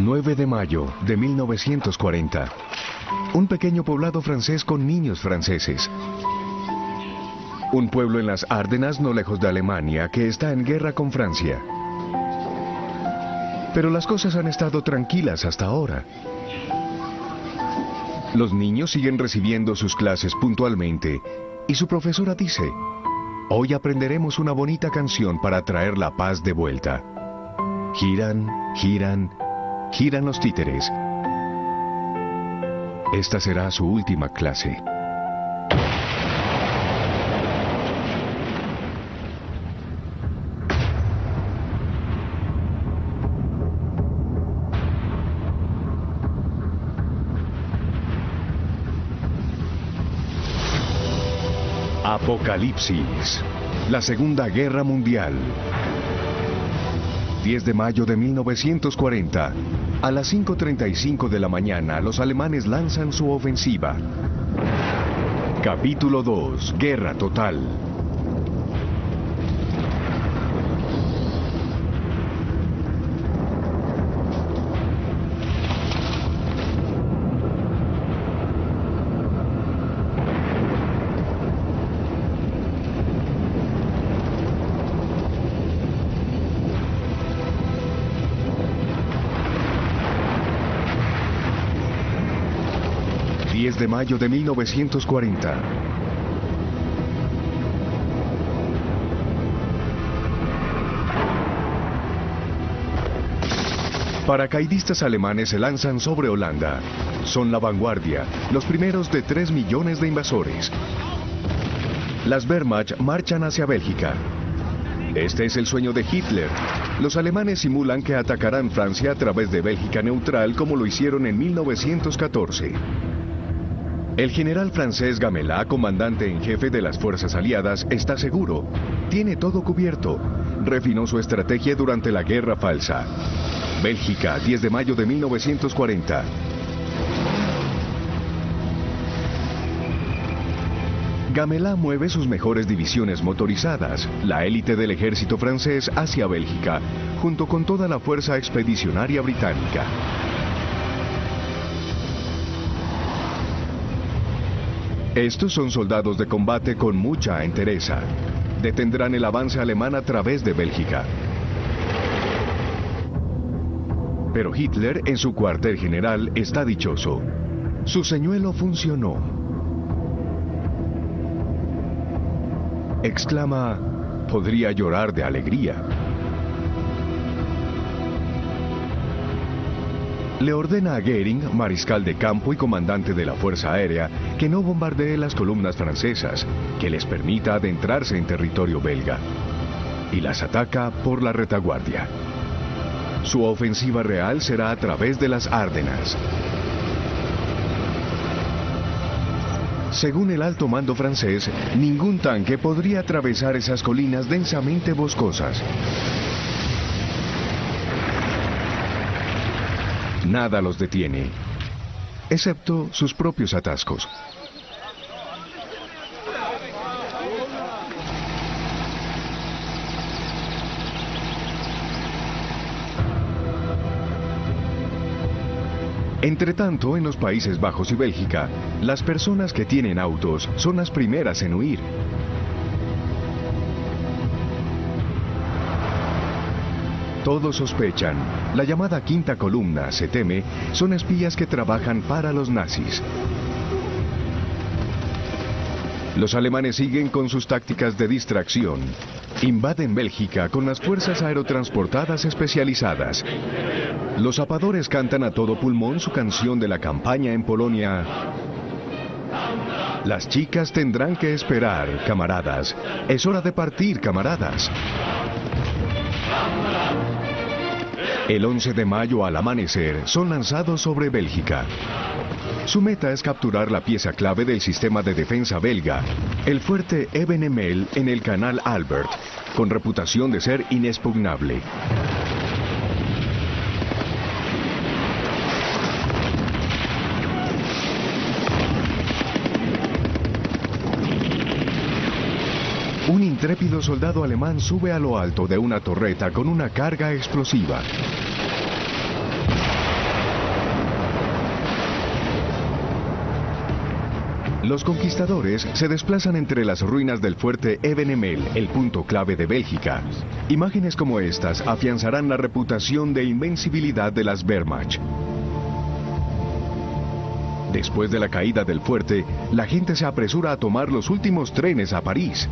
9 de mayo de 1940. Un pequeño poblado francés con niños franceses. Un pueblo en las Ardenas no lejos de Alemania que está en guerra con Francia. Pero las cosas han estado tranquilas hasta ahora. Los niños siguen recibiendo sus clases puntualmente y su profesora dice: hoy aprenderemos una bonita canción para traer la paz de vuelta. Giran, giran, giran los títeres. Esta será su última clase. Apocalipsis. La Segunda Guerra Mundial. 10 de mayo de 1940. A las 5:35 de la mañana, los alemanes lanzan su ofensiva. Capítulo 2. Guerra total. De mayo de 1940. Paracaidistas alemanes se lanzan sobre Holanda. Son la vanguardia, los primeros de 3 millones de invasores. Las Wehrmacht marchan hacia Bélgica. Este es el sueño de Hitler. Los alemanes simulan que atacarán Francia a través de Bélgica neutral como lo hicieron en 1914. El general francés Gamelin, comandante en jefe de las fuerzas aliadas, está seguro. Tiene todo cubierto. Refinó su estrategia durante la Guerra Falsa. Bélgica, 10 de mayo de 1940. Gamelin mueve sus mejores divisiones motorizadas, la élite del ejército francés, hacia Bélgica, junto con toda la fuerza expedicionaria británica. Estos son soldados de combate con mucha entereza. Detendrán el avance alemán a través de Bélgica. Pero Hitler, en su cuartel general, está dichoso. Su señuelo funcionó. Exclama: podría llorar de alegría. Le ordena a Goering, mariscal de campo y comandante de la Fuerza Aérea, que no bombardee las columnas francesas, que les permita adentrarse en territorio belga. Y las ataca por la retaguardia. Su ofensiva real será a través de las Ardenas. Según el alto mando francés, ningún tanque podría atravesar esas colinas densamente boscosas. Nada los detiene, excepto sus propios atascos. Entretanto, en los Países Bajos y Bélgica, las personas que tienen autos son las primeras en huir. Todos sospechan. La llamada quinta columna, se teme, son espías que trabajan para los nazis. Los alemanes siguen con sus tácticas de distracción. Invaden Bélgica con las fuerzas aerotransportadas especializadas. Los zapadores cantan a todo pulmón su canción de la campaña en Polonia. Las chicas tendrán que esperar, camaradas. Es hora de partir, camaradas. El 11 de mayo al amanecer son lanzados sobre Bélgica. Su meta es capturar la pieza clave del sistema de defensa belga, el fuerte Ebenemel en el canal Albert, con reputación de ser inexpugnable. Un intrépido soldado alemán sube a lo alto de una torreta con una carga explosiva. Los conquistadores se desplazan entre las ruinas del fuerte Evenemel, el punto clave de Bélgica. Imágenes como estas afianzarán la reputación de invencibilidad de las Wehrmacht. Después de la caída del fuerte, la gente se apresura a tomar los últimos trenes a París.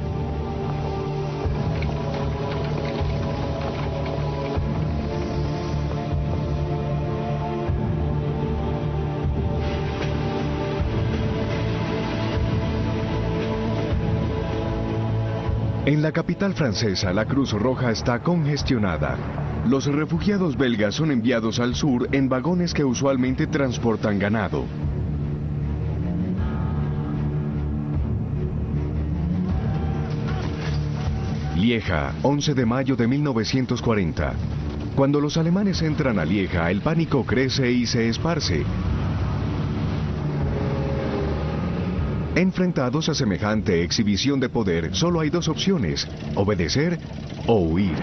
En la capital francesa, la Cruz Roja está congestionada. Los refugiados belgas son enviados al sur en vagones que usualmente transportan ganado. Lieja, 11 de mayo de 1940. Cuando los alemanes entran a Lieja, el pánico crece y se esparce. Enfrentados a semejante exhibición de poder, solo hay dos opciones: obedecer o huir.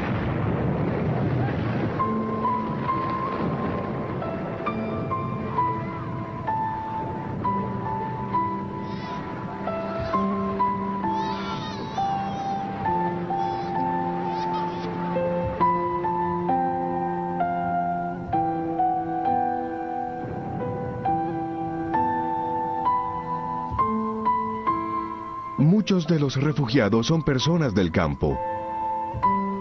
Muchos de los refugiados son personas del campo.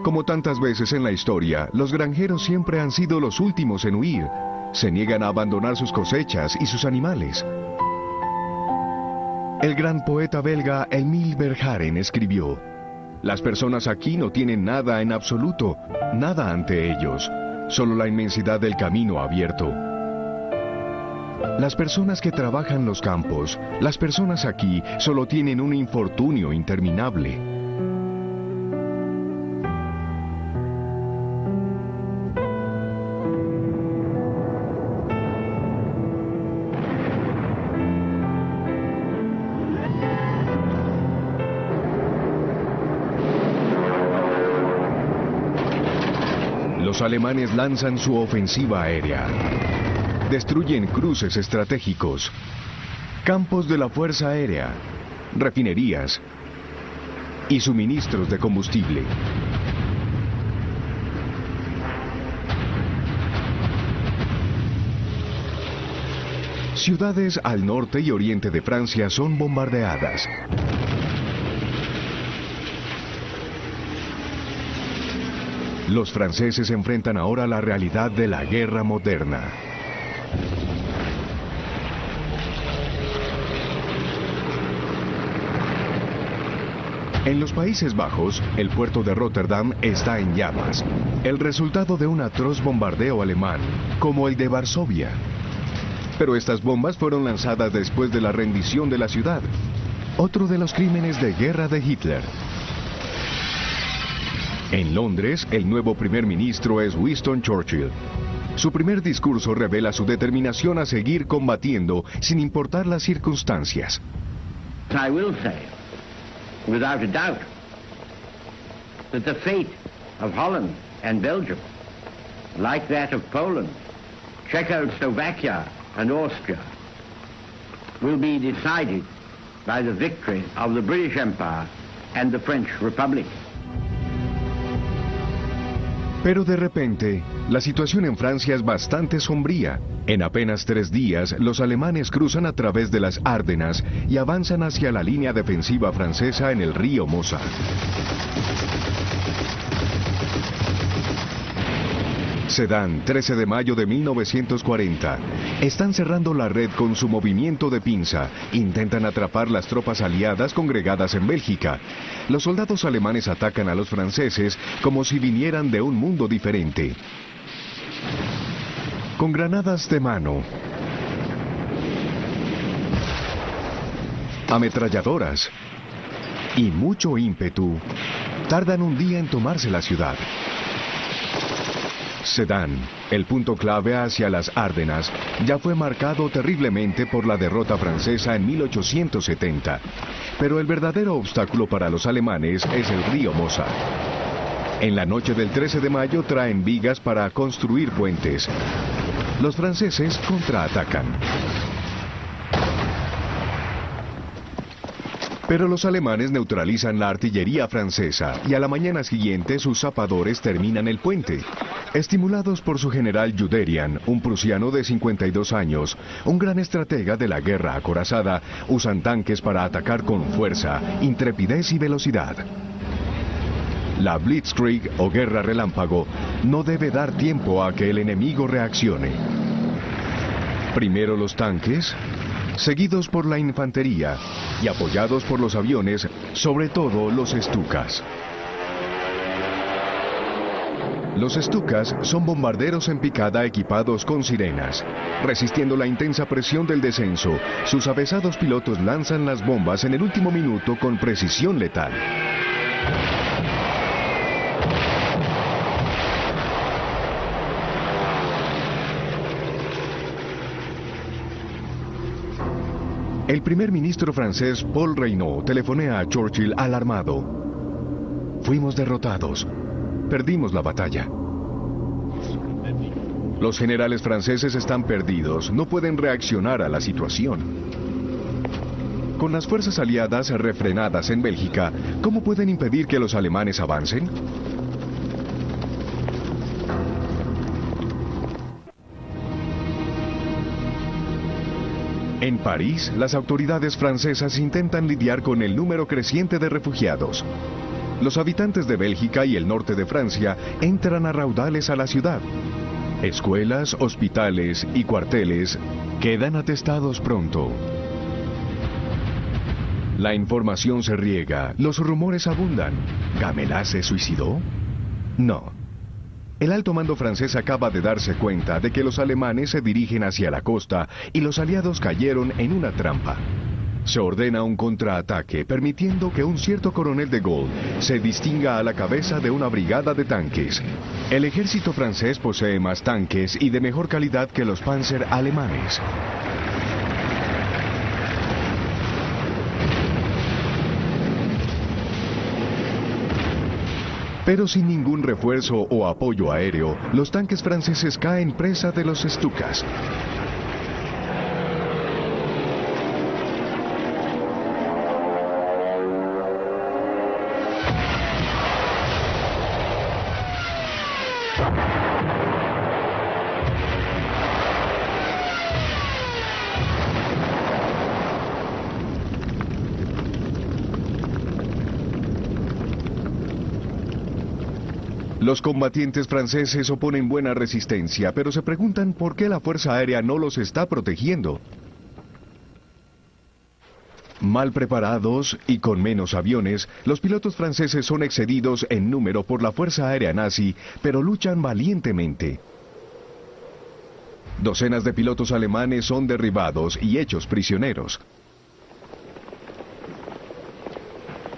Como tantas veces en la historia, los granjeros siempre han sido los últimos en huir. Se niegan a abandonar sus cosechas y sus animales. El gran poeta belga Émile Verhaeren escribió: "Las personas aquí no tienen nada en absoluto, nada ante ellos, solo la inmensidad del camino abierto". Las personas que trabajan los campos, las personas aquí, solo tienen un infortunio interminable. Los alemanes lanzan su ofensiva aérea. Destruyen cruces estratégicos, campos de la Fuerza Aérea, refinerías y suministros de combustible. Ciudades al norte y oriente de Francia son bombardeadas. Los franceses enfrentan ahora la realidad de la guerra moderna. En los Países Bajos, el puerto de Rotterdam está en llamas, el resultado de un atroz bombardeo alemán, como el de Varsovia. Pero estas bombas fueron lanzadas después de la rendición de la ciudad, otro de los crímenes de guerra de Hitler. En Londres, el nuevo primer ministro es Winston Churchill. Su primer discurso revela su determinación a seguir combatiendo sin importar las circunstancias. I will say, without a doubt, that the fate of Holland and Belgium, like that of Poland, Czechoslovakia and Austria, will be decided by the victory of the British Empire and the French Republic. Pero de repente, la situación en Francia es bastante sombría. En apenas 3 días, los alemanes cruzan a través de las Ardenas y avanzan hacia la línea defensiva francesa en el río Mosa. Sedan, 13 de mayo de 1940. Están cerrando la red con su movimiento de pinza. Intentan atrapar las tropas aliadas congregadas en Bélgica. Los soldados alemanes atacan a los franceses como si vinieran de un mundo diferente. Con granadas de mano, ametralladoras y mucho ímpetu, tardan un día en tomarse la ciudad. Sedan, el punto clave hacia las Ardenas, ya fue marcado terriblemente por la derrota francesa en 1870. Pero el verdadero obstáculo para los alemanes es el río Mosa. En la noche del 13 de mayo traen vigas para construir puentes. Los franceses contraatacan. Pero los alemanes neutralizan la artillería francesa y a la mañana siguiente sus zapadores terminan el puente. Estimulados por su general Guderian, un prusiano de 52 años, un gran estratega de la guerra acorazada, usan tanques para atacar con fuerza, intrepidez y velocidad. La Blitzkrieg o guerra relámpago no debe dar tiempo a que el enemigo reaccione. Primero los tanques, seguidos por la infantería y apoyados por los aviones, sobre todo los Stukas. Los Stukas son bombarderos en picada equipados con sirenas. Resistiendo la intensa presión del descenso, sus avesados pilotos lanzan las bombas en el último minuto con precisión letal. El primer ministro francés Paul Reynaud telefonea a Churchill alarmado. Fuimos derrotados. Perdimos la batalla. Los generales franceses están perdidos, no pueden reaccionar a la situación. Con las fuerzas aliadas refrenadas en Bélgica, ¿cómo pueden impedir que los alemanes avancen? En París, las autoridades francesas intentan lidiar con el número creciente de refugiados. Los habitantes de Bélgica y el norte de Francia entran a raudales a la ciudad. Escuelas, hospitales y cuarteles quedan atestados pronto. La información se riega, los rumores abundan. ¿Gamelin se suicidó? No. El alto mando francés acaba de darse cuenta de que los alemanes se dirigen hacia la costa y los aliados cayeron en una trampa. Se ordena un contraataque, permitiendo que un cierto coronel de Gaulle se distinga a la cabeza de una brigada de tanques. El ejército francés posee más tanques y de mejor calidad que los Panzer alemanes. Pero sin ningún refuerzo o apoyo aéreo, los tanques franceses caen presa de los Stukas. Los combatientes franceses oponen buena resistencia, pero se preguntan por qué la Fuerza Aérea no los está protegiendo. Mal preparados y con menos aviones, los pilotos franceses son excedidos en número por la Fuerza Aérea nazi, pero luchan valientemente. Docenas de pilotos alemanes son derribados y hechos prisioneros.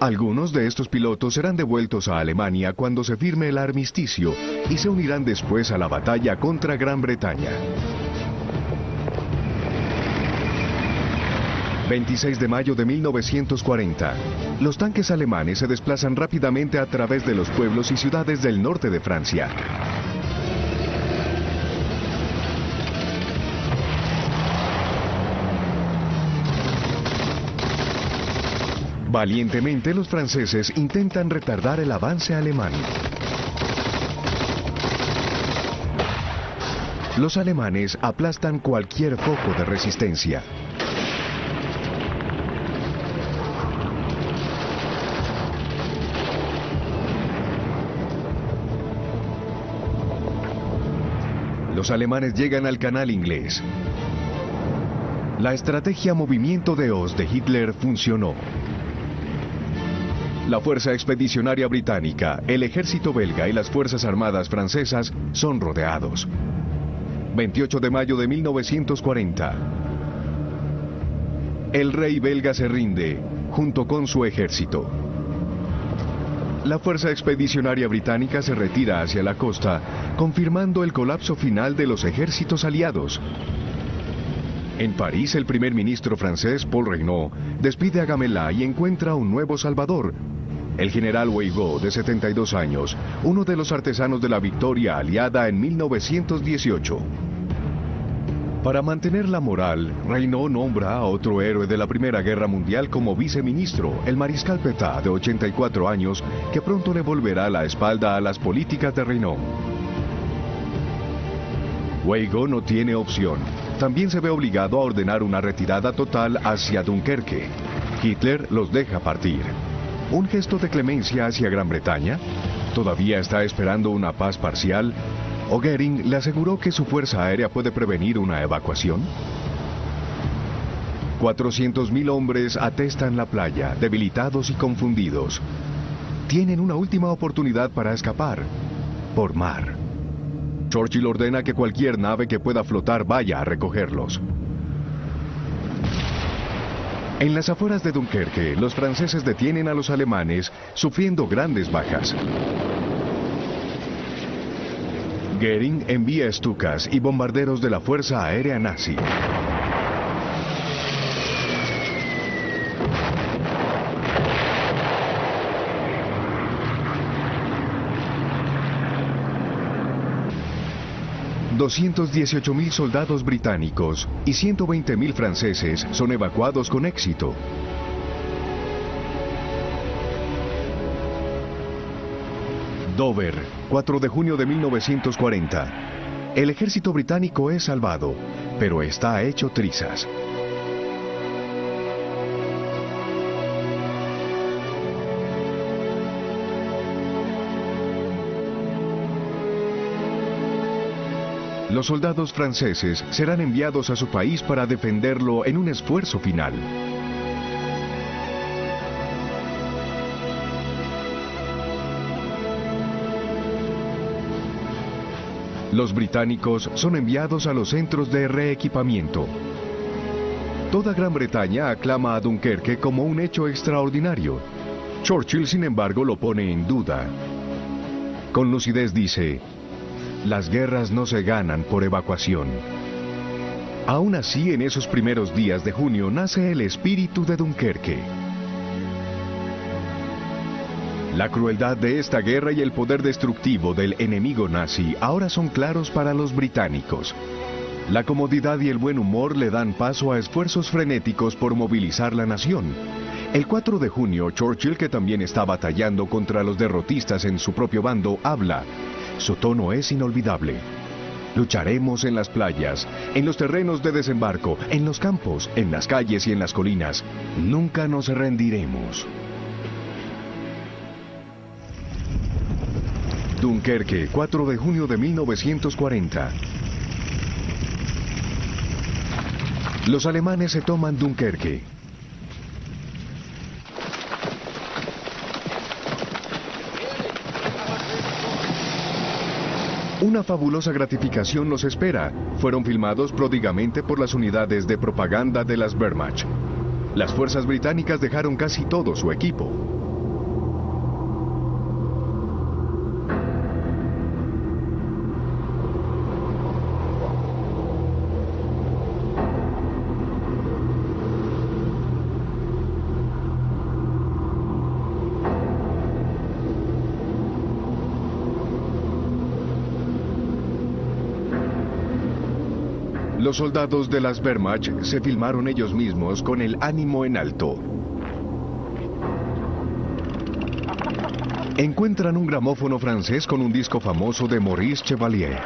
Algunos de estos pilotos serán devueltos a Alemania cuando se firme el armisticio y se unirán después a la batalla contra Gran Bretaña. 26 de mayo de 1940. Los tanques alemanes se desplazan rápidamente a través de los pueblos y ciudades del norte de Francia. Valientemente los franceses intentan retardar el avance alemán. Los alemanes aplastan cualquier foco de resistencia. Los alemanes llegan al Canal Inglés. La estrategia Movimiento de Oz de Hitler funcionó. La Fuerza Expedicionaria Británica, el ejército belga y las Fuerzas Armadas francesas son rodeados. 28 de mayo de 1940. El rey belga se rinde, junto con su ejército. La Fuerza Expedicionaria Británica se retira hacia la costa, confirmando el colapso final de los ejércitos aliados. En París, el primer ministro francés, Paul Reynaud, despide a Gamelin y encuentra un nuevo salvador. El general Weygand, de 72 años, uno de los artesanos de la victoria aliada en 1918. Para mantener la moral, Reynaud nombra a otro héroe de la Primera Guerra Mundial como viceministro, el mariscal Pétain, de 84 años, que pronto le volverá la espalda a las políticas de Reynaud. Weygand no tiene opción. También se ve obligado a ordenar una retirada total hacia Dunkerque. Hitler los deja partir. ¿Un gesto de clemencia hacia Gran Bretaña? ¿Todavía está esperando una paz parcial? ¿O Goering le aseguró que su fuerza aérea puede prevenir una evacuación? 400.000 hombres atestan la playa, debilitados y confundidos. Tienen una última oportunidad para escapar, por mar. Churchill ordena que cualquier nave que pueda flotar vaya a recogerlos. En las afueras de Dunkerque, los franceses detienen a los alemanes, sufriendo grandes bajas. Goering envía Stukas y bombarderos de la Fuerza Aérea Nazi. $218.000 soldados británicos y 120.000 franceses son evacuados con éxito. Dover, 4 de junio de 1940. El ejército británico es salvado, pero está hecho trizas. Los soldados franceses serán enviados a su país para defenderlo en un esfuerzo final. Los británicos son enviados a los centros de reequipamiento. Toda Gran Bretaña aclama a Dunkerque como un hecho extraordinario. Churchill, sin embargo, lo pone en duda. Con lucidez dice: las guerras no se ganan por evacuación. Aún así, en esos primeros días de junio nace el espíritu de Dunkerque. La crueldad de esta guerra y el poder destructivo del enemigo nazi ahora son claros para los británicos. La comodidad y el buen humor le dan paso a esfuerzos frenéticos por movilizar la nación. El 4 de junio, Churchill, que también está batallando contra los derrotistas en su propio bando, habla. Su tono es inolvidable. Lucharemos en las playas, en los terrenos de desembarco, en los campos, en las calles y en las colinas. Nunca nos rendiremos. Dunkerque, 4 de junio de 1940. Los alemanes se toman Dunkerque. Una fabulosa gratificación los espera. Fueron filmados pródigamente por las unidades de propaganda de las Wehrmacht. Las fuerzas británicas dejaron casi todo su equipo. Los soldados de las Wehrmacht se filmaron ellos mismos con el ánimo en alto. Encuentran un gramófono francés con un disco famoso de Maurice Chevalier.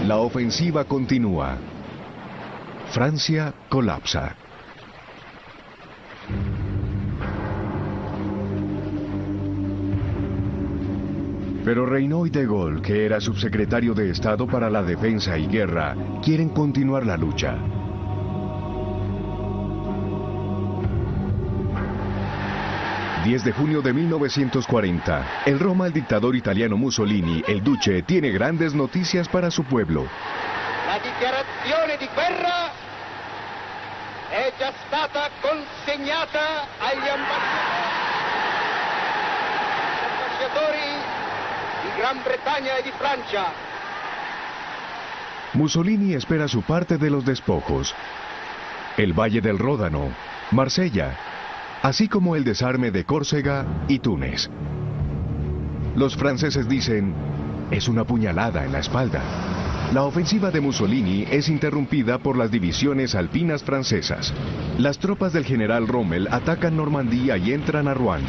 La ofensiva continúa. Francia colapsa. Pero Reynaud y de Gaulle, que era subsecretario de Estado para la Defensa y Guerra, quieren continuar la lucha. 10 de junio de 1940, en Roma el dictador italiano Mussolini, el Duce, tiene grandes noticias para su pueblo. La dichiarazione di guerra è già stata consegnata agli ambasciatori di Gran Bretagna e di Francia. Mussolini espera su parte de los despojos, el Valle del Ródano, Marsella, así como el desarme de Córcega y Túnez. Los franceses dicen, es una puñalada en la espalda. La ofensiva de Mussolini es interrumpida por las divisiones alpinas francesas. Las tropas del general Rommel atacan Normandía y entran a Rouen.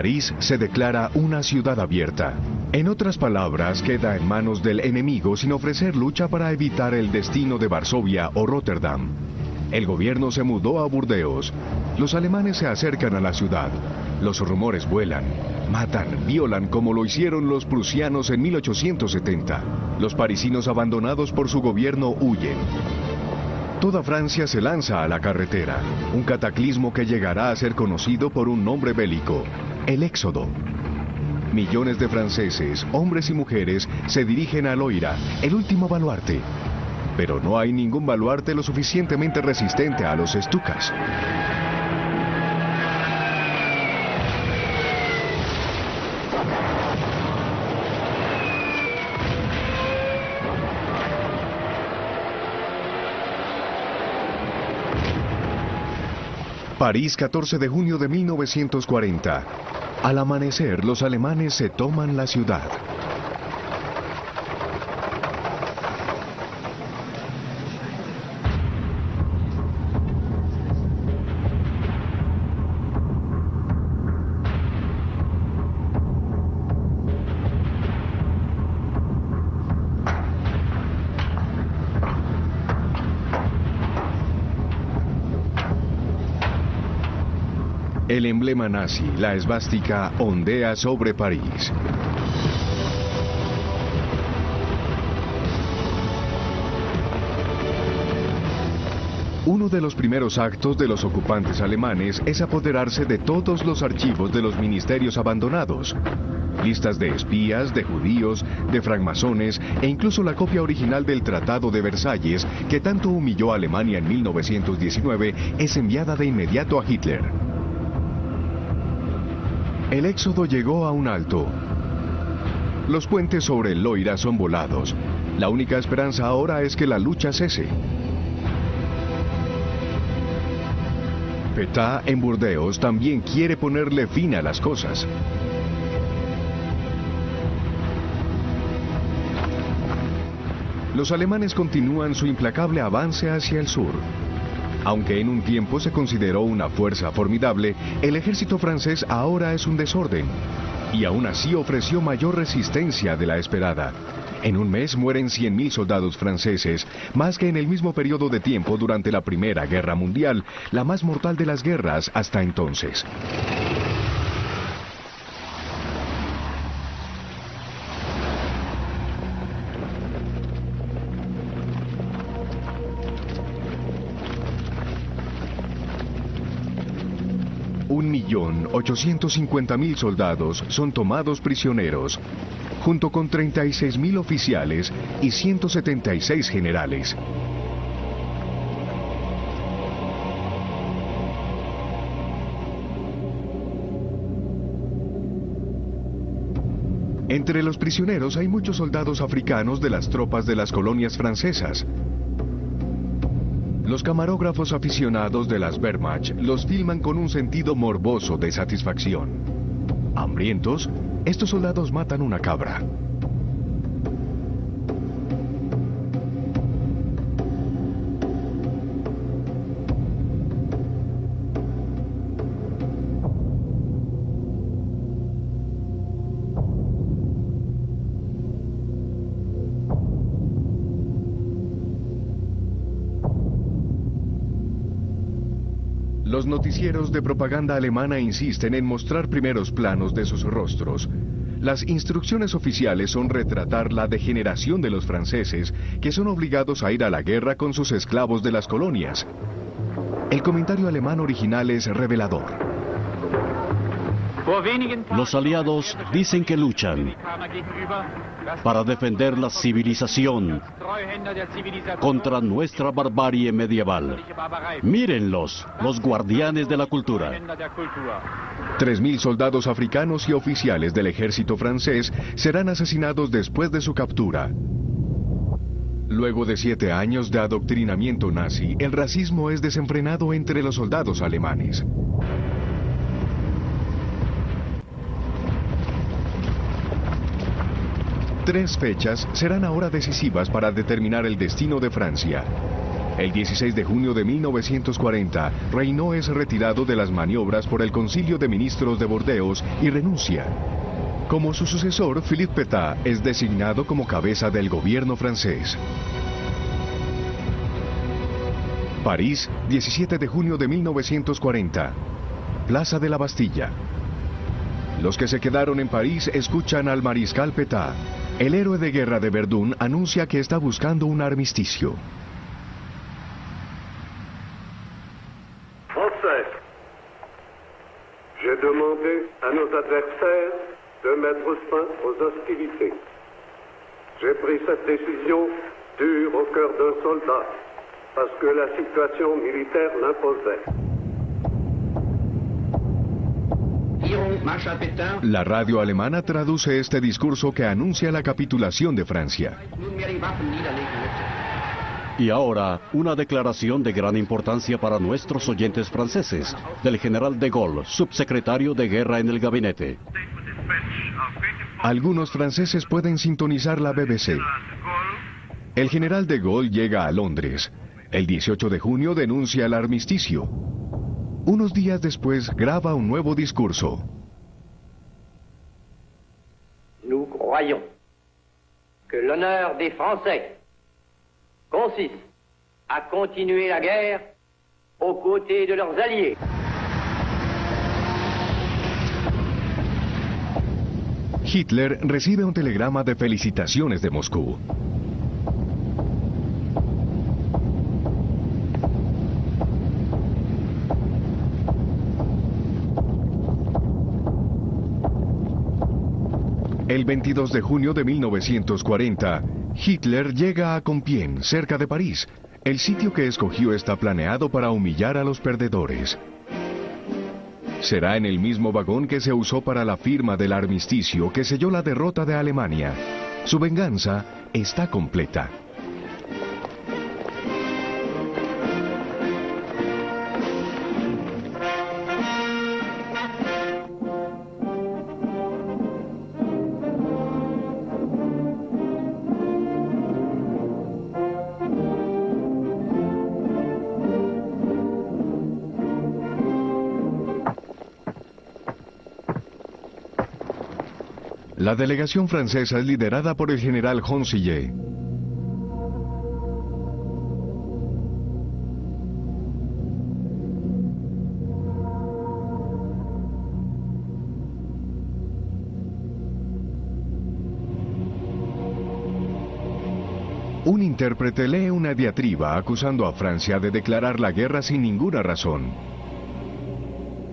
París se declara una ciudad abierta. En otras palabras, queda en manos del enemigo sin ofrecer lucha para evitar el destino de Varsovia o Rotterdam. El gobierno se mudó a Burdeos. Los alemanes se acercan a la ciudad. Los rumores vuelan, matan, violan como lo hicieron los prusianos en 1870. Los parisinos abandonados por su gobierno huyen. Toda Francia se lanza a la carretera, un cataclismo que llegará a ser conocido por un nombre bélico, el Éxodo. Millones de franceses, hombres y mujeres, se dirigen a Loira, el último baluarte. Pero no hay ningún baluarte lo suficientemente resistente a los estucas. París, 14 de junio de 1940. Al amanecer, los alemanes se toman la ciudad. El emblema nazi, la esvástica, ondea sobre París. Uno de los primeros actos de los ocupantes alemanes es apoderarse de todos los archivos de los ministerios abandonados. Listas de espías, de judíos, de francmasones e incluso la copia original del Tratado de Versalles, que tanto humilló a Alemania en 1919, es enviada de inmediato a Hitler. El éxodo llegó a un alto. Los puentes sobre el Loira son volados. La única esperanza ahora es que la lucha cese. Pétain, en Burdeos, también quiere ponerle fin a las cosas. Los alemanes continúan su implacable avance hacia el sur. Aunque en un tiempo se consideró una fuerza formidable, el ejército francés ahora es un desorden. Y aún así ofreció mayor resistencia de la esperada. En un mes mueren 100.000 soldados franceses, más que en el mismo periodo de tiempo durante la Primera Guerra Mundial, la más mortal de las guerras hasta entonces. Un 1.850.000 soldados son tomados prisioneros, junto con 36.000 oficiales y 176 generales. Entre los prisioneros hay muchos soldados africanos de las tropas de las colonias francesas. Los camarógrafos aficionados de las Wehrmacht los filman con un sentido morboso de satisfacción. Hambrientos, estos soldados matan una cabra. Los noticieros de propaganda alemana insisten en mostrar primeros planos de sus rostros. Las instrucciones oficiales son retratar la degeneración de los franceses, que son obligados a ir a la guerra con sus esclavos de las colonias. El comentario alemán original es revelador. Los aliados dicen que luchan para defender la civilización contra nuestra barbarie medieval. Mírenlos, los guardianes de la cultura. 3.000 soldados africanos y oficiales del ejército francés serán asesinados después de su captura. Luego de 7 años de adoctrinamiento nazi, el racismo es desenfrenado entre los soldados alemanes. Tres fechas serán ahora decisivas para determinar el destino de Francia. El 16 de junio de 1940, Reynaud es retirado de las maniobras por el Concilio de Ministros de Burdeos y renuncia. Como su sucesor, Philippe Pétain es designado como cabeza del gobierno francés. París, 17 de junio de 1940. Plaza de la Bastilla. Los que se quedaron en París escuchan al mariscal Pétain. El héroe de guerra de Verdún anuncia que está buscando un armisticio. Français, j'ai demandé à nos adversaires de mettre fin aux hostilités. J'ai pris cette décision dure au cœur d'un soldat, parce que la situation militaire l'imposait. La radio alemana traduce este discurso que anuncia la capitulación de Francia. Y ahora, una declaración de gran importancia para nuestros oyentes franceses, del general de Gaulle, subsecretario de Guerra en el gabinete. Algunos franceses pueden sintonizar la BBC. El general de Gaulle llega a Londres. El 18 de junio denuncia el armisticio. Unos días después graba un nuevo discurso. Nous croyons que l'honneur des Français consiste à continuer la guerre aux côtés de leurs alliés. Hitler recibe un telegrama de felicitaciones de Moscú. El 22 de junio de 1940, Hitler llega a Compiègne, cerca de París. El sitio que escogió está planeado para humillar a los perdedores. Será en el mismo vagón que se usó para la firma del armisticio que selló la derrota de Alemania. Su venganza está completa. La delegación francesa es liderada por el general Honsillet. Un intérprete lee una diatriba acusando a Francia de declarar la guerra sin ninguna razón.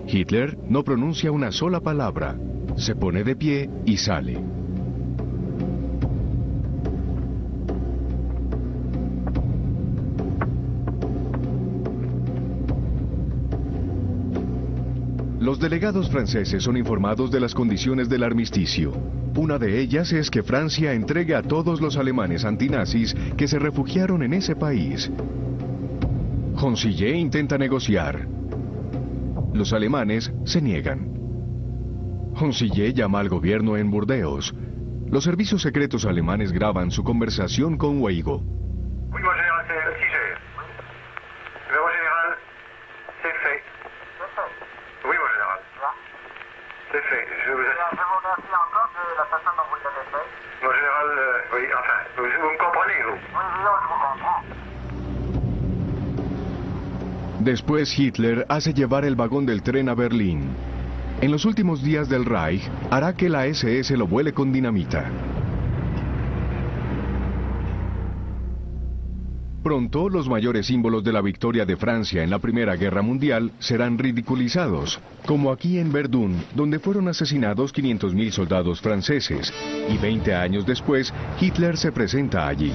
Hitler no pronuncia una sola palabra. Se pone de pie y sale. Los delegados franceses son informados de las condiciones del armisticio. Una de ellas es que Francia entregue a todos los alemanes antinazis que se refugiaron en ese país. Honsillet intenta negociar. Los alemanes se niegan. Honsillet llama al gobierno en Burdeos. Los servicios secretos alemanes graban su conversación con Weigo. Oui, mon général, c'est le Tiger. Mais mon général, c'est fait. Oui, mon général. C'est fait. Je vous remercie encore de la façon dont vous l'avez fait. Mon général, oui, enfin, vous me comprenez, vous? Oui, je vous comprends. Después Hitler hace llevar el vagón del tren a Berlín. En los últimos días del Reich, hará que la SS lo vuele con dinamita. Pronto, los mayores símbolos de la victoria de Francia en la Primera Guerra Mundial serán ridiculizados, como aquí en Verdún, donde fueron asesinados 500.000 soldados franceses, y 20 años después, Hitler se presenta allí.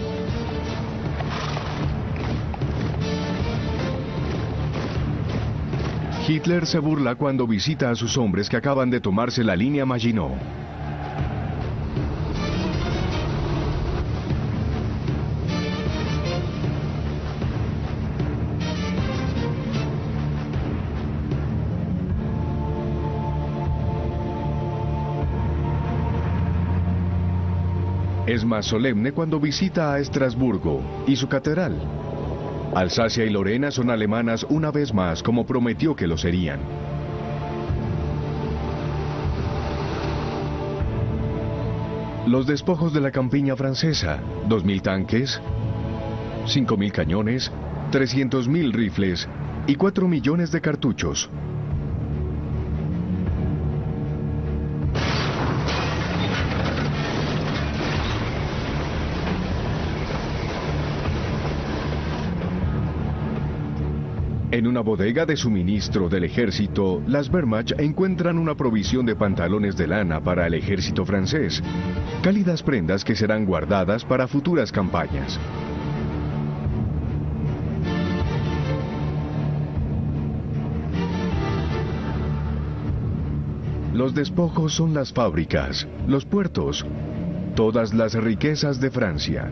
Hitler se burla cuando visita a sus hombres que acaban de tomarse la línea Maginot. Es más solemne cuando visita a Estrasburgo y su catedral. Alsacia y Lorena son alemanas una vez más, como prometió que lo serían. Los despojos de la campiña francesa: 2.000 tanques, 5.000 cañones, 300.000 rifles y 4 millones de cartuchos. En una bodega de suministro del ejército, las Wehrmacht encuentran una provisión de pantalones de lana para el ejército francés, cálidas prendas que serán guardadas para futuras campañas. Los despojos son las fábricas, los puertos, todas las riquezas de Francia.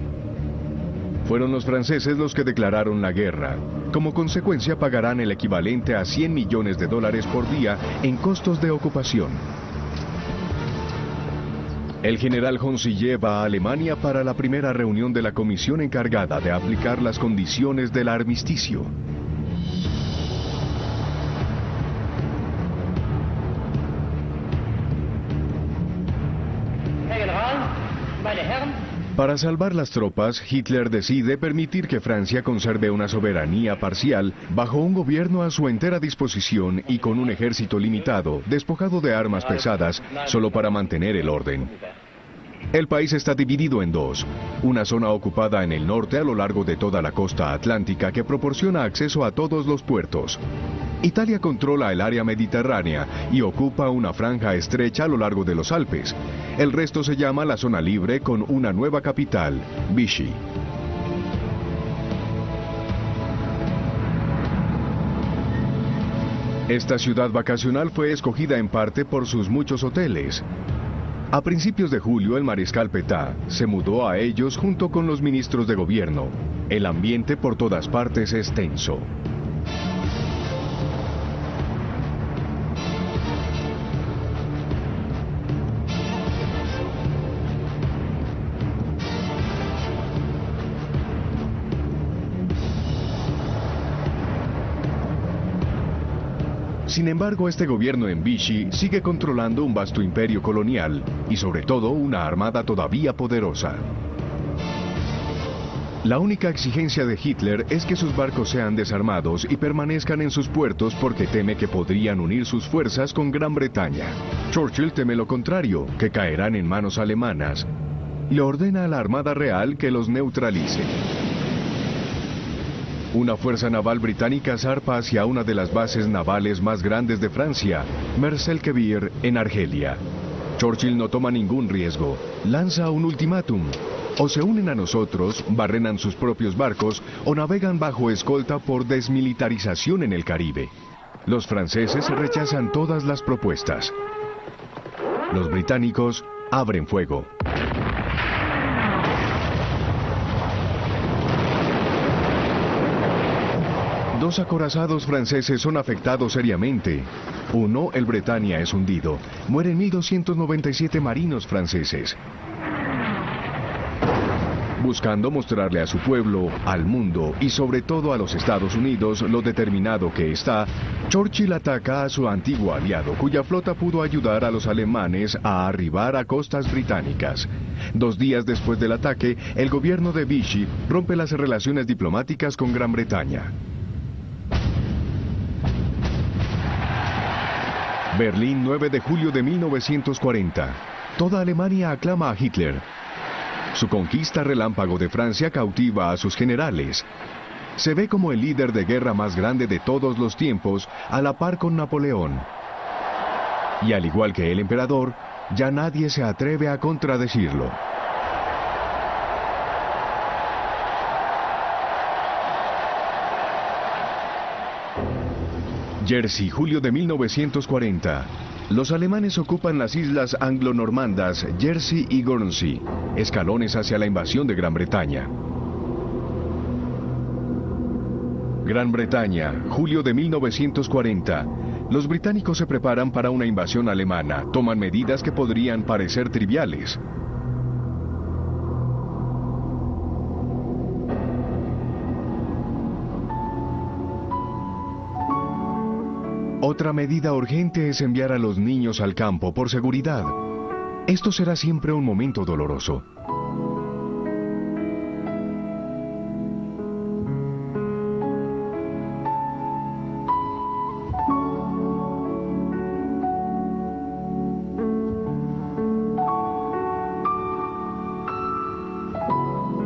Fueron los franceses los que declararon la guerra. Como consecuencia pagarán el equivalente a 100 millones de dólares por día en costos de ocupación. El general Honsi lleva a Alemania para la primera reunión de la comisión encargada de aplicar las condiciones del armisticio. Para salvar las tropas, Hitler decide permitir que Francia conserve una soberanía parcial bajo un gobierno a su entera disposición y con un ejército limitado, despojado de armas pesadas, solo para mantener el orden. El país está dividido en dos: una zona ocupada en el norte a lo largo de toda la costa atlántica que proporciona acceso a todos los puertos. Italia controla el área mediterránea y ocupa una franja estrecha a lo largo de los Alpes. El resto se llama la zona libre, con una nueva capital, Vichy. Esta ciudad vacacional fue escogida en parte por sus muchos hoteles. A principios de julio, el mariscal Pétain se mudó a ellos junto con los ministros de gobierno. El ambiente por todas partes es tenso. Sin embargo, este gobierno en Vichy sigue controlando un vasto imperio colonial y sobre todo una armada todavía poderosa. La única exigencia de Hitler es que sus barcos sean desarmados y permanezcan en sus puertos porque teme que podrían unir sus fuerzas con Gran Bretaña. Churchill teme lo contrario, que caerán en manos alemanas. Le ordena a la Armada Real que los neutralice. Una fuerza naval británica zarpa hacia una de las bases navales más grandes de Francia, Mers-el-Kébir, en Argelia. Churchill no toma ningún riesgo. Lanza un ultimátum: o se unen a nosotros, barrenan sus propios barcos, o navegan bajo escolta por desmilitarización en el Caribe. Los franceses rechazan todas las propuestas. Los británicos abren fuego. Dos acorazados franceses son afectados seriamente. Uno, el Britannia, es hundido. Mueren 1.297 marinos franceses. Buscando mostrarle a su pueblo, al mundo y sobre todo a los Estados Unidos lo determinado que está, Churchill ataca a su antiguo aliado, cuya flota pudo ayudar a los alemanes a arribar a costas británicas. 2 días después del ataque, el gobierno de Vichy rompe las relaciones diplomáticas con Gran Bretaña. Berlín, 9 de julio de 1940. Toda Alemania aclama a Hitler. Su conquista relámpago de Francia cautiva a sus generales. Se ve como el líder de guerra más grande de todos los tiempos, a la par con Napoleón. Y al igual que el emperador, ya nadie se atreve a contradecirlo. Jersey, julio de 1940. Los alemanes ocupan las islas anglo-normandas Jersey y Guernsey, escalones hacia la invasión de Gran Bretaña. Gran Bretaña, julio de 1940. Los británicos se preparan para una invasión alemana, toman medidas que podrían parecer triviales. Otra medida urgente es enviar a los niños al campo por seguridad. Esto será siempre un momento doloroso.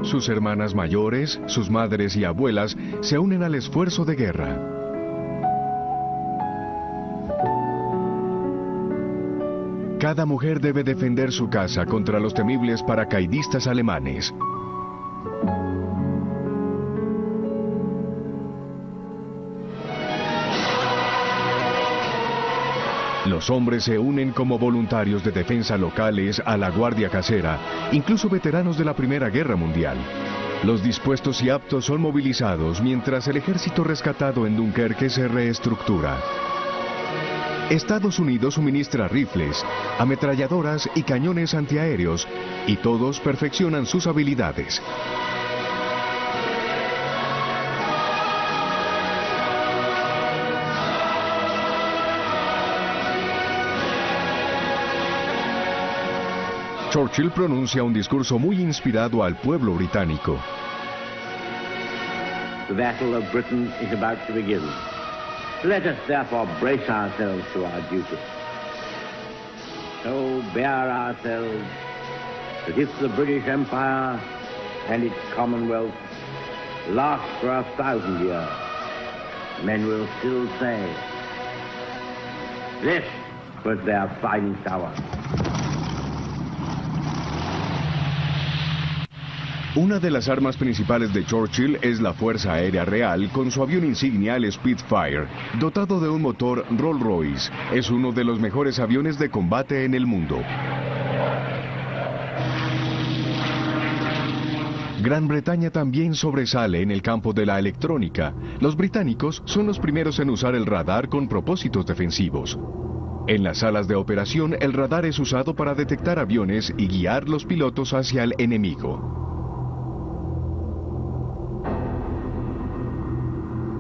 Sus hermanas mayores, sus madres y abuelas se unen al esfuerzo de guerra. Cada mujer debe defender su casa contra los temibles paracaidistas alemanes. Los hombres se unen como voluntarios de defensa locales a la Guardia Casera, incluso veteranos de la Primera Guerra Mundial. Los dispuestos y aptos son movilizados mientras el ejército rescatado en Dunkerque se reestructura. Estados Unidos suministra rifles, ametralladoras y cañones antiaéreos, y todos perfeccionan sus habilidades. Churchill pronuncia un discurso muy inspirado al pueblo británico. The battle of Britain is about to begin. Let us therefore brace ourselves to our duty. So bear ourselves that if the British Empire and its Commonwealth last for 1,000 years, men will still say, this was their finest hour. Una de las armas principales de Churchill es la Fuerza Aérea Real con su avión insignia, el Spitfire, dotado de un motor Rolls-Royce. Es uno de los mejores aviones de combate en el mundo. Gran Bretaña también sobresale en el campo de la electrónica. Los británicos son los primeros en usar el radar con propósitos defensivos. En las salas de operación, el radar es usado para detectar aviones y guiar los pilotos hacia el enemigo.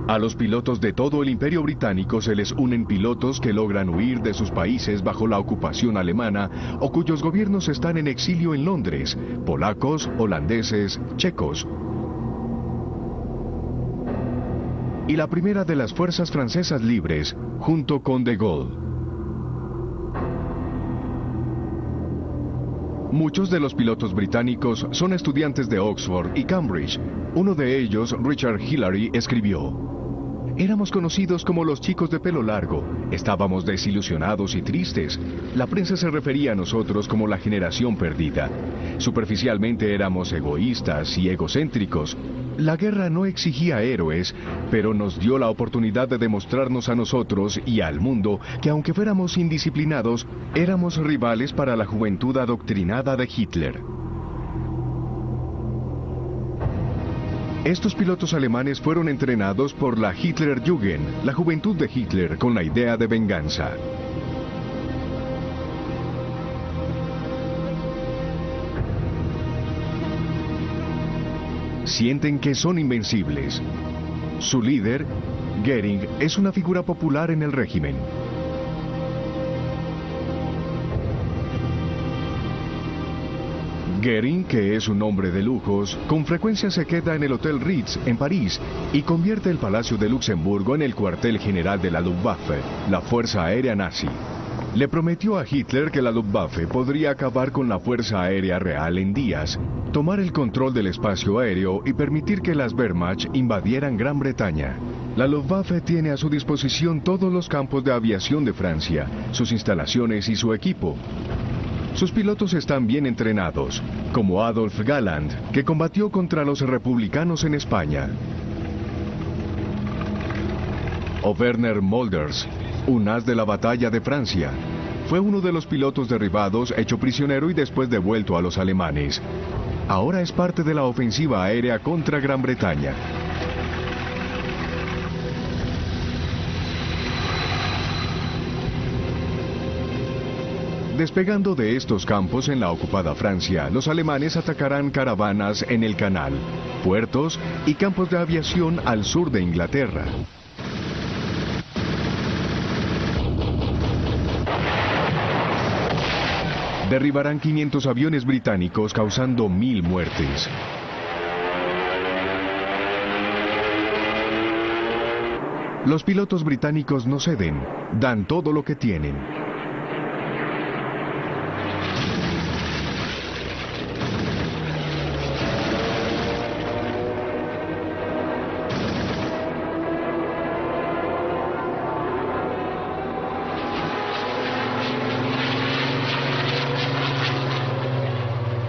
A los pilotos de todo el Imperio Británico se les unen pilotos que logran huir de sus países bajo la ocupación alemana o cuyos gobiernos están en exilio en Londres, polacos, holandeses, checos. Y la primera de las fuerzas francesas libres, junto con de Gaulle. Muchos de los pilotos británicos son estudiantes de Oxford y Cambridge. Uno de ellos, Richard Hillary, escribió: éramos conocidos como los chicos de pelo largo, estábamos desilusionados y tristes. La prensa se refería a nosotros como la generación perdida. Superficialmente éramos egoístas y egocéntricos. La guerra no exigía héroes, pero nos dio la oportunidad de demostrarnos a nosotros y al mundo que aunque fuéramos indisciplinados, éramos rivales para la juventud adoctrinada de Hitler. Estos pilotos alemanes fueron entrenados por la Hitlerjugend, la juventud de Hitler, con la idea de venganza. Sienten que son invencibles. Su líder, Goering, es una figura popular en el régimen. Goering, que es un hombre de lujos, con frecuencia se queda en el Hotel Ritz, en París, y convierte el Palacio de Luxemburgo en el cuartel general de la Luftwaffe, la Fuerza Aérea Nazi. Le prometió a Hitler que la Luftwaffe podría acabar con la Fuerza Aérea Real en días, tomar el control del espacio aéreo y permitir que las Wehrmacht invadieran Gran Bretaña. La Luftwaffe tiene a su disposición todos los campos de aviación de Francia, sus instalaciones y su equipo. Sus pilotos están bien entrenados, como Adolf Galland, que combatió contra los republicanos en España. O Werner Mölders, un as de la batalla de Francia. Fue uno de los pilotos derribados, hecho prisionero y después devuelto a los alemanes. Ahora es parte de la ofensiva aérea contra Gran Bretaña. Despegando de estos campos en la ocupada Francia, los alemanes atacarán caravanas en el canal, puertos y campos de aviación al sur de Inglaterra. Derribarán 500 aviones británicos, causando 1000 muertes. Los pilotos británicos no ceden, dan todo lo que tienen.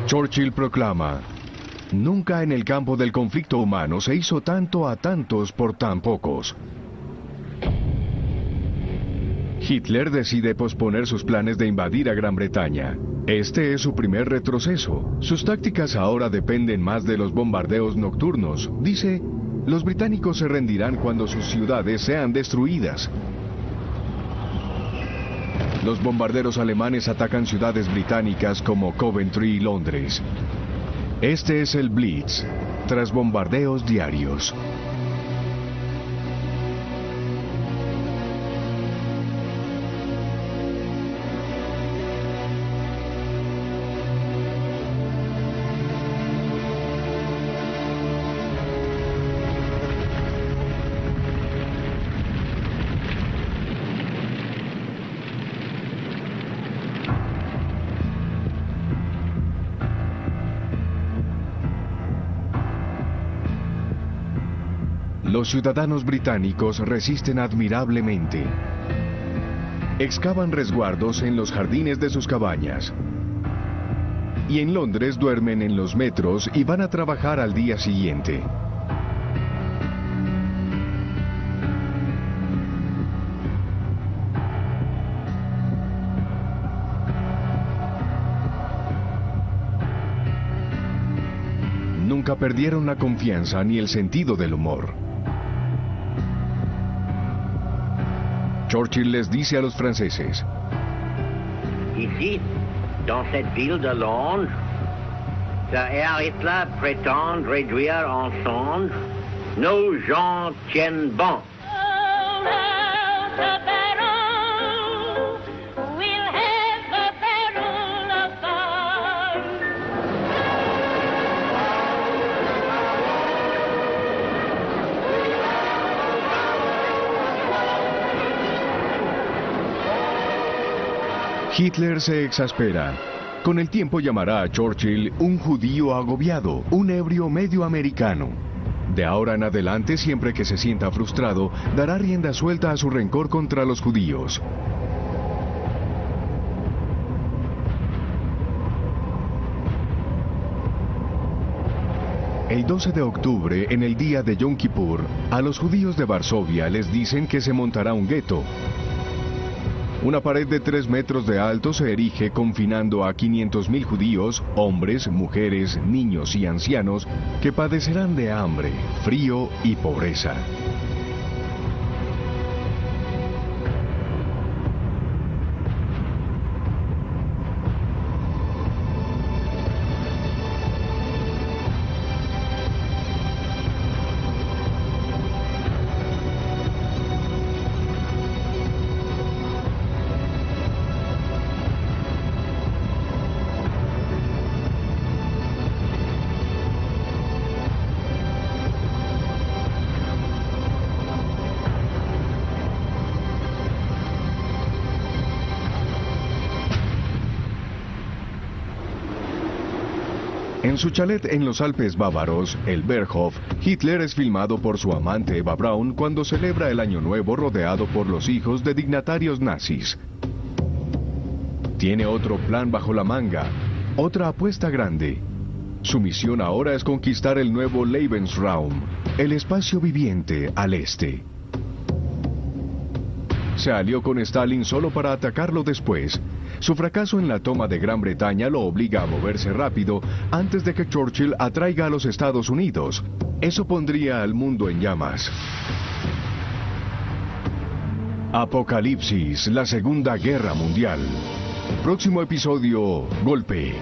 Churchill proclama: "Nunca en el campo del conflicto humano se hizo tanto a tantos por tan pocos". Hitler decide posponer sus planes de invadir a Gran Bretaña. Este es su primer retroceso. Sus tácticas ahora dependen más de los bombardeos nocturnos. Dice: "Los británicos se rendirán cuando sus ciudades sean destruidas". Los bombarderos alemanes atacan ciudades británicas como Coventry y Londres. Este es el Blitz, tras bombardeos diarios. Los ciudadanos británicos resisten admirablemente. Excavan resguardos en los jardines de sus cabañas. Y en Londres duermen en los metros y van a trabajar al día siguiente. Nunca perdieron la confianza ni el sentido del humor. Churchill les dice a los franceses: Ici, dans cette ville de Londres, le Herr Hitler prétend réduire en cendres. Nos gens tiennent bon. Hitler se exaspera. Con el tiempo llamará a Churchill un judío agobiado, un ebrio medio americano. De ahora en adelante, siempre que se sienta frustrado, dará rienda suelta a su rencor contra los judíos. El 12 de octubre, en el día de Yom Kippur, a los judíos de Varsovia les dicen que se montará un gueto. Una pared de 3 metros de alto se erige confinando a 500.000 judíos, hombres, mujeres, niños y ancianos, que padecerán de hambre, frío y pobreza. En su chalet en los Alpes bávaros, el Berghof, Hitler es filmado por su amante Eva Braun cuando celebra el Año Nuevo rodeado por los hijos de dignatarios nazis. Tiene otro plan bajo la manga, otra apuesta grande. Su misión ahora es conquistar el nuevo Lebensraum, el espacio viviente al este. Se alió con Stalin solo para atacarlo después. Su fracaso en la toma de Gran Bretaña lo obliga a moverse rápido antes de que Churchill atraiga a los Estados Unidos. Eso pondría al mundo en llamas. Apocalipsis, la Segunda Guerra Mundial. Próximo episodio, Golpe.